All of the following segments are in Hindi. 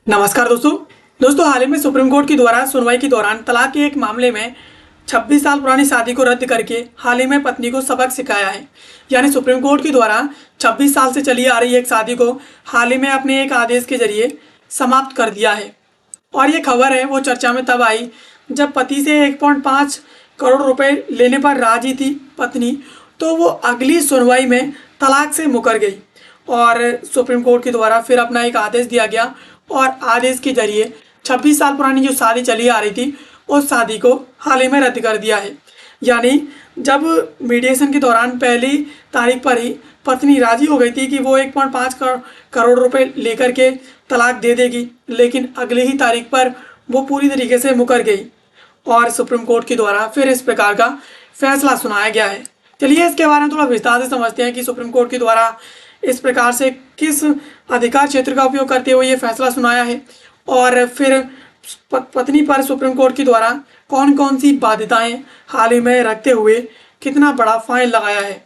नमस्कार दोस्तों हाल ही में सुप्रीम कोर्ट के द्वारा सुनवाई के दौरान तलाक के एक मामले में 26 साल पुरानी शादी को रद्द करके हाल ही में पत्नी को सबक सिखाया है। यानी सुप्रीम कोर्ट के द्वारा 26 साल से चली आ रही एक शादी को हाल ही में अपने एक आदेश के जरिए समाप्त कर दिया है। और ये खबर है वो चर्चा में तब आई जब पति से 1.5 करोड़ रुपए लेने पर राजी थी पत्नी, तो वो अगली सुनवाई में तलाक से मुकर गई और सुप्रीम कोर्ट के द्वारा फिर अपना एक आदेश दिया गया और आदेश के जरिए 26 साल पुरानी जो शादी चली आ रही थी उस शादी को हाल ही में रद्द कर दिया है। यानी जब मीडिएशन के दौरान पहली तारीख पर ही पत्नी राजी हो गई थी कि वो 1.5 करोड़ रुपए लेकर के तलाक दे देगी, लेकिन अगले ही तारीख पर वो पूरी तरीके से मुकर गई और सुप्रीम कोर्ट के द्वारा फिर इस प्रकार का फैसला सुनाया गया है। चलिए इसके बारे में थोड़ा विस्तार से समझते हैं कि सुप्रीम कोर्ट के द्वारा इस प्रकार से किस अधिकार क्षेत्र का उपयोग करते हुए ये फैसला सुनाया है और फिर पत्नी पर सुप्रीम कोर्ट के द्वारा कौन कौन सी बाध्यताएं हाल ही में रखते हुए कितना बड़ा फाइन लगाया है।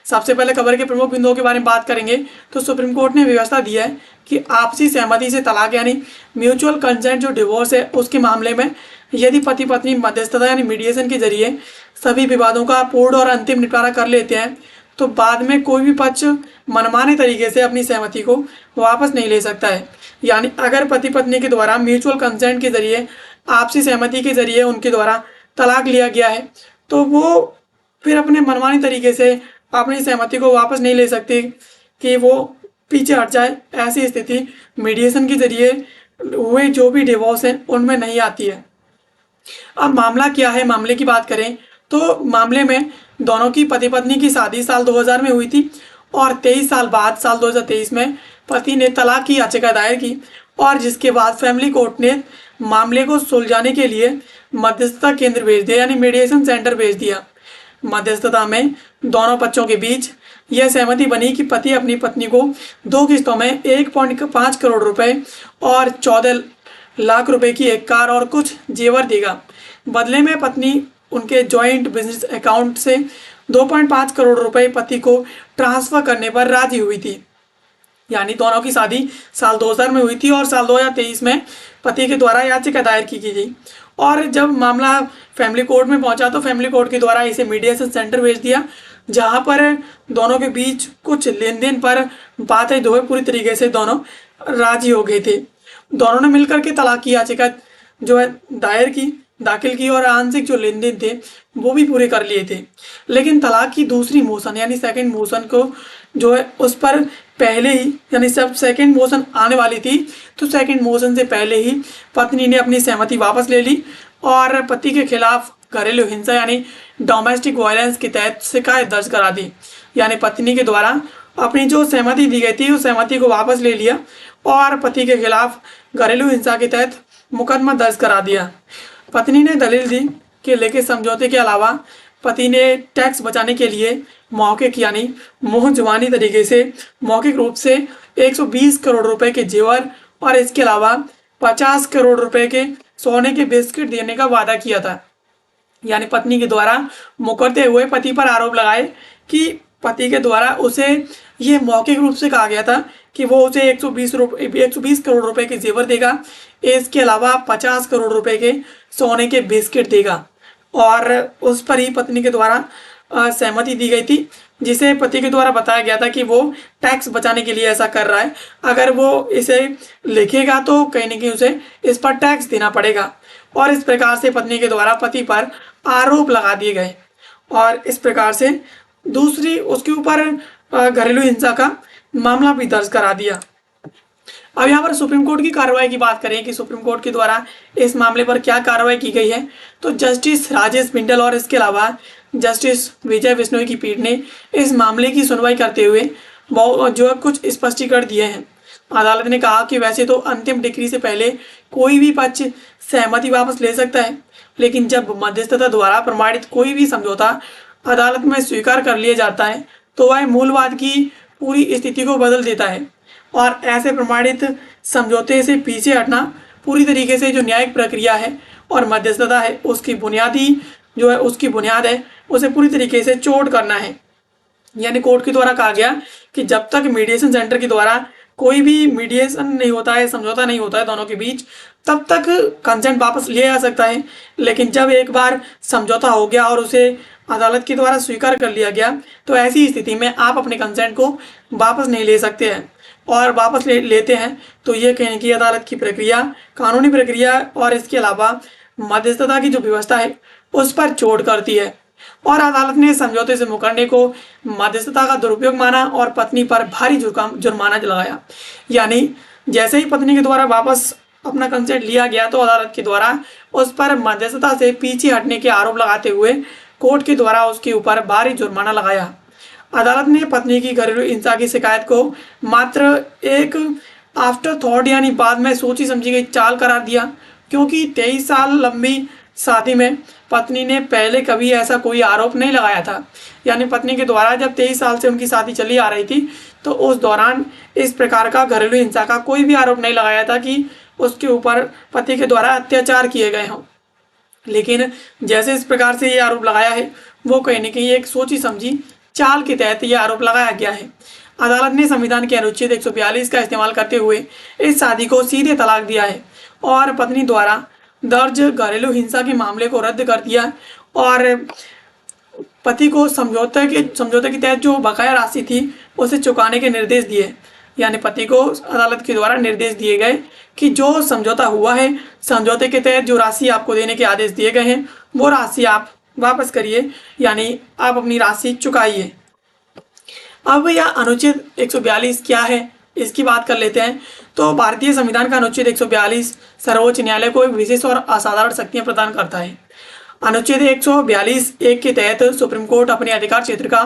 सबसे पहले खबर के प्रमुख बिंदुओं के बारे में बात करेंगे तो सुप्रीम कोर्ट ने व्यवस्था दी है कि आपसी सहमति से तलाक यानी म्यूचुअल कंसेंट जो डिवोर्स है उसके मामले में यदि पति पत्नी मध्यस्थता यानी मीडिएशन के जरिए सभी विवादों का पूर्ण और अंतिम निपटारा कर लेते हैं तो बाद में कोई भी पक्ष मनमाने तरीके से अपनी सहमति को वापस नहीं ले सकता है। यानी अगर पति पत्नी के द्वारा म्यूचुअल कंसेंट के जरिए आपसी सहमति के जरिए उनके द्वारा तलाक लिया गया है तो वो फिर अपने मनमाने तरीके से अपनी सहमति को वापस नहीं ले सकते कि वो पीछे हट जाए। ऐसी स्थिति मीडिएशन के जरिए हुए जो भी डिवोर्स हैं उनमें नहीं आती है। अब मामला क्या है, मामले की बात करें तो मामले में दोनों की पति पत्नी की शादी साल 2000 में हुई थी और 23 साल बाद साल 2023 में पति ने तलाक की याचिका दायर की और जिसके बाद फैमिली कोर्ट ने मामले को सुलझाने के लिए मध्यस्थता केंद्र भेज दिया यानी मीडिएशन सेंटर भेज दिया। मध्यस्थता में दोनों पक्षों के बीच यह सहमति बनी कि पति अपनी पत्नी को 2 किस्तों में 1.5 करोड़ रुपए और 14 लाख रुपए की एक कार और कुछ जेवर देगा। बदले में पत्नी उनके जॉइंट बिजनेस अकाउंट से 2.5 करोड़ रुपए पति को ट्रांसफर करने पर राजी हुई थी। यानी दोनों की शादी साल 2000 में हुई थी और साल 2023 में पति के द्वारा याचिका दायर की गई और जब मामला फैमिली कोर्ट में पहुंचा तो फैमिली कोर्ट के द्वारा इसे मीडिएशन सेंटर भेज दिया जहां पर दोनों के बीच कुछ लेन देन पर बातें धोए पूरी तरीके से दोनों राजी हो गए थे। दोनों ने मिलकर के तलाक की याचिका जो है दाखिल की और आंशिक जो लेन देन थे वो भी पूरे कर लिए थे। लेकिन तलाक की दूसरी मोशन यानी सेकंड मोशन को जो है उस पर पहले ही यानी सब सेकंड मोशन आने वाली थी तो सेकंड मोशन से पहले ही पत्नी ने अपनी सहमति वापस ले ली और पति के खिलाफ घरेलू हिंसा यानी डोमेस्टिक वायलेंस के तहत शिकायत दर्ज करा दी। यानी पत्नी के द्वारा अपनी जो सहमति दी गई थी उस सहमति को वापस ले लिया और पति के खिलाफ घरेलू हिंसा के तहत मुकदमा दर्ज करा दिया। पत्नी ने दलील दी कि लेखित समझौते के अलावा पति ने टैक्स बचाने के लिए मौखिक यानी मुंह जुबानी तरीके से मौखिक रूप से 120 करोड़ रुपए के जेवर और इसके अलावा 50 करोड़ रुपए के सोने के बिस्किट देने का वादा किया था। यानी पत्नी के द्वारा मुकरते हुए पति पर आरोप लगाए कि पति के द्वारा उसे ये मौखिक रूप से कहा गया था कि वो उसे 120 करोड़ रुपए के जेवर देगा, इसके अलावा 50 करोड़ रुपए के सोने के बिस्किट देगा और उस पर ही पत्नी के द्वारा सहमति दी गई थी जिसे पति के द्वारा बताया गया था कि वो टैक्स बचाने के लिए ऐसा कर रहा है। अगर वो इसे लिखेगा तो कहीं ना कहीं उसे इस पर टैक्स देना पड़ेगा और इस प्रकार से पत्नी के द्वारा पति पर आरोप लगा दिए गए और इस प्रकार से दूसरी उसके ऊपर घरेलू हिंसा का मामला भी दर्ज करा दिया। अब यहाँ पर सुप्रीम कोर्ट की कार्रवाई की बात करें कि सुप्रीम कोर्ट के द्वारा इस मामले पर क्या कार्रवाई की गई है तो जस्टिस राजेश बिंडल और इसके अलावा जस्टिस विजय बिश्नोई की पीठ ने इस मामले की सुनवाई करते हुए जो कुछ स्पष्टीकरण दिए हैं। अदालत ने कहा कि वैसे तो अंतिम डिक्री से पहले कोई भी पक्ष सहमति वापस ले सकता है, लेकिन जब मध्यस्थता द्वारा प्रमाणित कोई भी समझौता अदालत में स्वीकार कर लिया जाता है तो वह मूलवाद की पूरी स्थिति को बदल देता है और ऐसे प्रमाणित समझौते से पीछे हटना पूरी तरीके से जो न्यायिक प्रक्रिया है और मध्यस्थता है उसकी बुनियाद है उसे पूरी तरीके से चोट करना है। यानी कोर्ट के द्वारा कहा गया कि जब तक मीडिएशन सेंटर के द्वारा कोई भी मीडिएशन नहीं होता है, समझौता नहीं होता है दोनों के बीच, तब तक कंसेंट वापस लिया जा सकता है। लेकिन जब एक बार समझौता हो गया और उसे अदालत के द्वारा स्वीकार कर लिया गया, तो ऐसी स्थिति में आप अपने कंसेंट को वापस नहीं ले सकते हैं। और वापस लेते हैं तो ये कहने की अदालत की प्रक्रिया, कानूनी प्रक्रिया और इसके अलावा मध्यस्थता की जो व्यवस्था है उस पर चोट करती है। और अदालत ने समझौते से मुकरने को मध्यस्थता का दुरुपयोग माना और पत्नी पर भारी जुर्माना लगाया। यानी जैसे ही पत्नी के द्वारा वापस अपना कंसेंट लिया गया तो अदालत के द्वारा उस पर मध्यस्थता से पीछे हटने के आरोप लगाते हुए कोर्ट के द्वारा उसके ऊपर भारी जुर्माना लगाया। अदालत ने पत्नी की घरेलू हिंसा की शिकायत को मात्र एक आफ्टर थॉट यानी बाद में सोची समझी गई चाल करार दिया, क्योंकि 23 साल लंबी शादी में पत्नी ने पहले कभी ऐसा कोई आरोप नहीं लगाया था। यानी पत्नी के द्वारा जब 23 साल से उनकी शादी चली आ रही थी तो उस दौरान इस प्रकार का घरेलू हिंसा का कोई भी आरोप नहीं लगाया था कि उसके ऊपर पति के द्वारा अत्याचार किए गए हों। लेकिन जैसे इस प्रकार से ये आरोप लगाया है वो कहीं ना कहीं एक सोची समझी चाल के तहत ये आरोप लगाया गया है। अदालत ने संविधान के अनुच्छेद 142 का इस्तेमाल करते हुए इस शादी को सीधे तलाक दिया है और पत्नी द्वारा दर्ज घरेलू हिंसा के मामले को रद्द कर दिया और पति को समझौते के तहत जो बकाया राशि थी उसे चुकाने के निर्देश दिए। यानी पति को अदालत के द्वारा निर्देश दिए गए कि जो समझौता हुआ है, समझौते के तहत जो राशि आपको देने के आदेश दिए गए हैं वो राशि आप वापस करिए, यानी आप अपनी राशि चुकाइए। अब यह अनुच्छेद 142 क्या है इसकी बात कर लेते हैं। तो भारतीय संविधान का अनुच्छेद 142 सर्वोच्च न्यायालय को एक विशेष और असाधारण शक्तियां प्रदान करता है। अनुच्छेद 142 एक के तहत सुप्रीम कोर्ट अपने अधिकार क्षेत्र का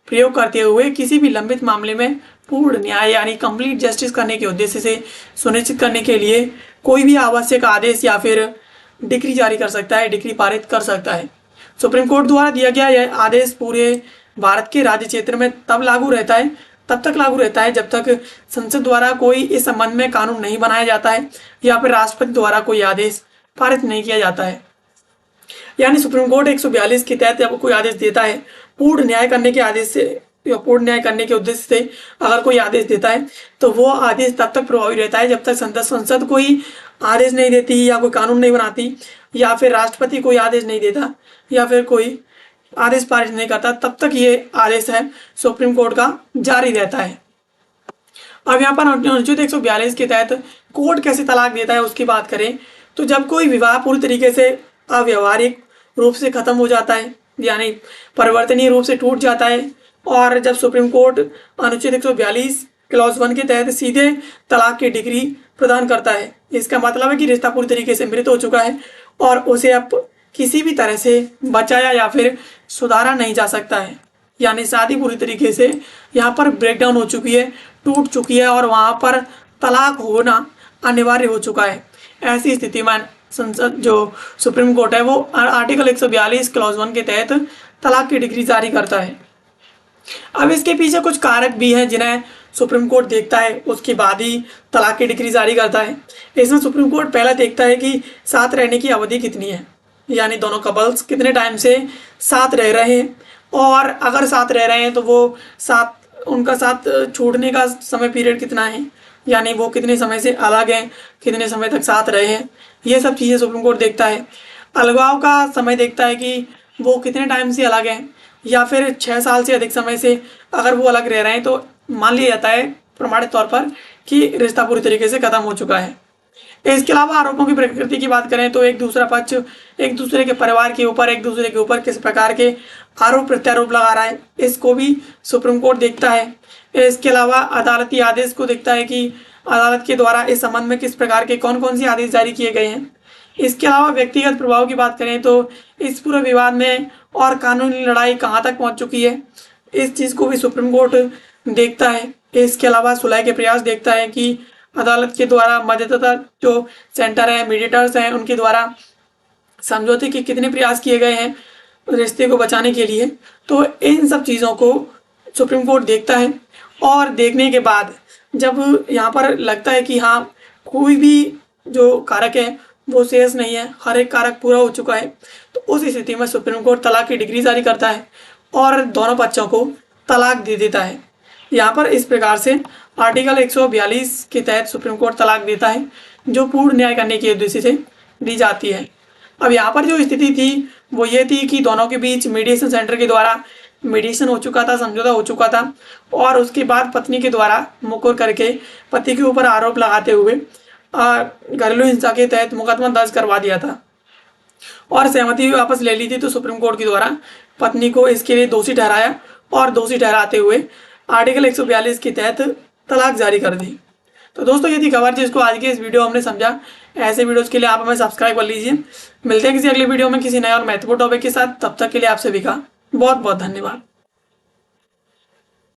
प्रयोग करते हुए किसी भी लंबित मामले में पूर्ण न्याय यानी कंप्लीट जस्टिस करने के उद्देश्य से सुनिश्चित करने के लिए कोई भी आवश्यक आदेश या फिर डिक्री जारी कर सकता है, डिक्री पारित कर सकता है। सुप्रीम कोर्ट द्वारा दिया गया यह आदेश पूरे भारत के राज्य क्षेत्र में तब तक लागू रहता है जब तक संसद द्वारा कोई इस संबंध में कानून नहीं बनाया जाता है या फिर राष्ट्रपति द्वारा कोई आदेश पारित नहीं किया जाता है। यानी सुप्रीम कोर्ट 142 के तहत जब कोई आदेश देता है पूर्ण न्याय करने के आदेश से या पूर्ण न्याय करने के उद्देश्य से अगर कोई आदेश देता है तो वो आदेश तब तक प्रभावी रहता है जब तक संसद कोई आदेश नहीं देती या कोई कानून नहीं बनाती या फिर राष्ट्रपति कोई आदेश नहीं देता या फिर कोई आदेश पारित नहीं करता, तब तक ये आदेश है सुप्रीम कोर्ट का जारी रहता है। अब यहाँ पर अनुच्छेद 142 के तहत कोर्ट कैसे तलाक देता है उसकी बात करें तो जब कोई विवाह पूरी तरीके से अव्यवहारिक रूप से खत्म हो जाता है यानी परिवर्तनीय रूप से टूट जाता है और जब सुप्रीम कोर्ट अनुच्छेद 142 क्लॉज 1 के तहत सीधे तलाक की डिग्री प्रदान करता है, इसका मतलब है कि रिश्ता पूरी तरीके से मृत हो चुका है और उसे अब किसी भी तरह से बचाया या फिर सुधारा नहीं जा सकता है। यानी शादी पूरी तरीके से यहाँ पर ब्रेकडाउन हो चुकी है, टूट चुकी है और वहाँ पर तलाक होना अनिवार्य हो चुका है। ऐसी स्थिति में संसद जो सुप्रीम कोर्ट है वो आर्टिकल 142 क्लॉज 1 के तहत तलाक की डिग्री जारी करता है। अब इसके पीछे कुछ कारक भी हैं जिन्हें सुप्रीम कोर्ट देखता है, उसके बाद ही तलाक की डिग्री जारी करता है। इसमें सुप्रीम कोर्ट पहला देखता है कि साथ रहने की अवधि कितनी है, यानी दोनों कपल्स कितने टाइम से साथ रह रहे हैं और अगर साथ रह रहे हैं तो वो उनका साथ छूटने का समय पीरियड कितना है, यानी वो कितने समय से अलग हैं, कितने समय तक साथ रहे हैं, ये सब चीज़ें सुप्रीम कोर्ट देखता है। अलगाव का समय देखता है कि वो कितने टाइम से अलग हैं या फिर 6 साल से अधिक समय से अगर वो अलग रह रहे हैं तो मान लिया जाता है प्रमाणित तौर पर कि रिश्ता पूरी तरीके से खत्म हो चुका है। इसके अलावा आरोपों की प्रकृति की बात करें तो एक दूसरा पक्ष एक दूसरे के परिवार के ऊपर एक दूसरे के ऊपर किस प्रकार के आरोप प्रत्यारोप लगा रहा है, इसको भी सुप्रीम कोर्ट देखता है। इसके अलावा अदालती आदेश को देखता है कि अदालत के द्वारा इस संबंध में किस प्रकार के कौन कौन से आदेश जारी किए गए हैं। इसके अलावा व्यक्तिगत प्रभाव की बात करें तो इस पूरे विवाद में और कानूनी लड़ाई कहाँ तक पहुँच चुकी है, इस चीज़ को भी सुप्रीम कोर्ट देखता है। इसके अलावा सुलह के प्रयास देखता है कि अदालत के द्वारा मध्यस्थता जो सेंटर है, मीडिएटर्स हैं, उनके द्वारा समझौते के कितने प्रयास किए गए हैं रिश्ते को बचाने के लिए। तो इन सब चीज़ों को सुप्रीम कोर्ट देखता है और देखने के बाद जब यहाँ पर लगता है कि हाँ कोई भी जो कारक है वो शेष नहीं है, हर एक कारक पूरा हो चुका है, तो उस स्थिति में सुप्रीम कोर्ट तलाक की डिग्री जारी करता है और दोनों पक्षों को तलाक दे देता है। यहाँ पर इस प्रकार से आर्टिकल 142 के तहत सुप्रीम कोर्ट तलाक देता है, जो पूर्ण न्याय करने के उद्देश्य से दी जाती है। अब यहाँ पर जो स्थिति थी वो ये थी कि दोनों के बीच मीडिएशन सेंटर के द्वारा मीडिएशन हो चुका था, समझौता हो चुका था, और उसके बाद पत्नी के द्वारा मुकर करके पति के ऊपर आरोप लगाते हुए घरेलू हिंसा के तहत मुकदमा दर्ज करवा दिया था और सहमति भी वापस ले ली थी। तो सुप्रीम कोर्ट के द्वारा पत्नी को इसके लिए दोषी ठहराया और दोषी ठहराते हुए आर्टिकल 142 के तहत तलाक जारी कर दी। तो दोस्तों ये थी खबर जिसको आज के इस वीडियो हमने समझा। ऐसे वीडियोस के लिए आप हमें सब्सक्राइब कर लीजिए। मिलते हैं किसी अगले वीडियो में किसी नए और महत्वपूर्ण टॉपिक के साथ। तब तक के लिए आप सभी का बहुत बहुत धन्यवाद।